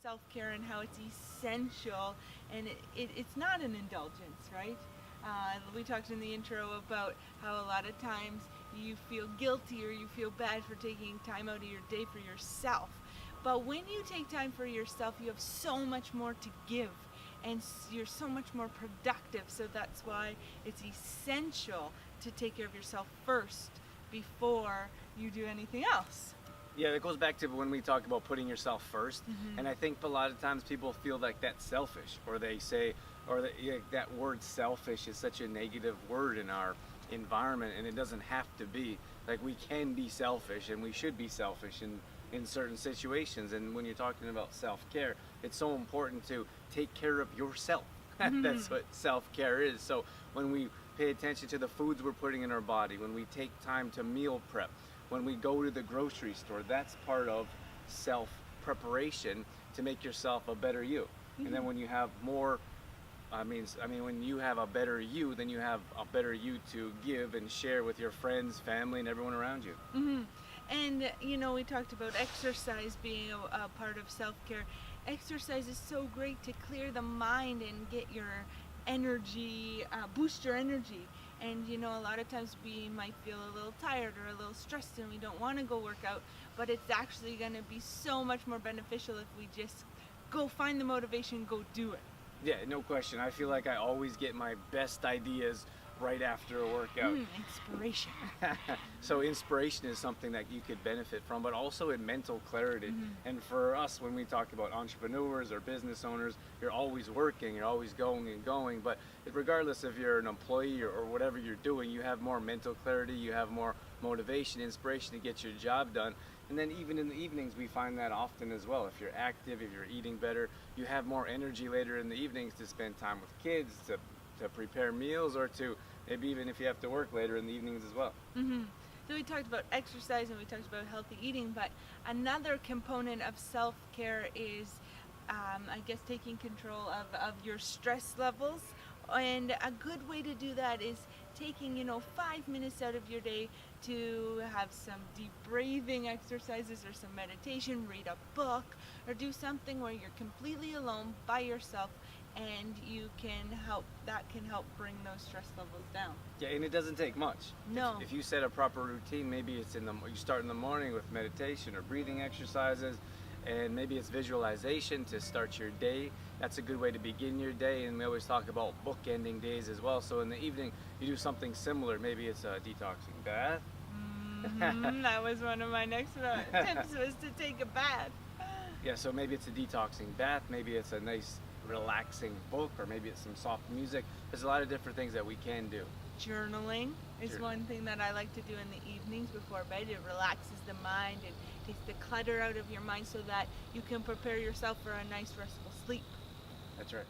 self-care and how it's essential, and it's not an indulgence, right? We talked in the intro about how a lot of times you feel guilty or you feel bad for taking time out of your day for yourself. But when you take time for yourself, you have so much more to give, and you're so much more productive. So that's why it's essential to take care of yourself first before you do anything else. Yeah, it goes back to when we talk about putting yourself first. And I think a lot of times people feel like that's selfish, or they say, or that word selfish is such a negative word in our environment, and it doesn't have to be. Like, we can be selfish, and we should be selfish in certain situations. And when you're talking about self-care, it's so important to take care of yourself. That's what self-care is. So when we pay attention to the foods we're putting in our body, when we take time to meal prep, when we go to the grocery store, that's part of self-preparation to make yourself a better you. And then when you have more, when you have a better you, then you have a better you to give and share with your friends, family, and everyone around you. And we talked about exercise being a part of self-care. Exercise is so great to clear the mind and get your energy, boost your energy. And a lot of times we might feel a little tired or a little stressed and we don't want to go work out, but it's actually going to be so much more beneficial if we just go find the motivation, go do it. Yeah, no question. I feel like I always get my best ideas right after a workout. Inspiration. So inspiration is something that you could benefit from, but also in mental clarity. And for us, when we talk about entrepreneurs or business owners, you're always working, you're always going and going, but regardless if you're an employee or whatever you're doing, you have more mental clarity, you have more motivation, inspiration to get your job done. And then even in the evenings, we find that often as well. If you're active, if you're eating better, you have more energy later in the evenings to spend time with kids, to prepare meals, or to maybe even if you have to work later in the evenings as well. So we talked about exercise and we talked about healthy eating, but another component of self-care is, I guess, taking control of your stress levels. And a good way to do that is taking 5 minutes out of your day to have some deep breathing exercises or some meditation, read a book, or do something where you're completely alone by yourself, and that can help bring those stress levels down. Yeah, and it doesn't take much. No. If you set a proper routine, maybe it's you start in the morning with meditation or breathing exercises, and maybe it's visualization to start your day. That's a good way to begin your day. And we always talk about bookending days as well. So in the evening, you do something similar. Maybe it's a detoxing bath. That was one of my next tips, was to take a bath. Yeah, so maybe it's a detoxing bath. Maybe it's a nice relaxing book, or maybe it's some soft music. There's a lot of different things that we can do. Journaling is one thing that I like to do in the evenings before bed. It relaxes the mind and takes the clutter out of your mind so that you can prepare yourself for a nice restful sleep. That's right.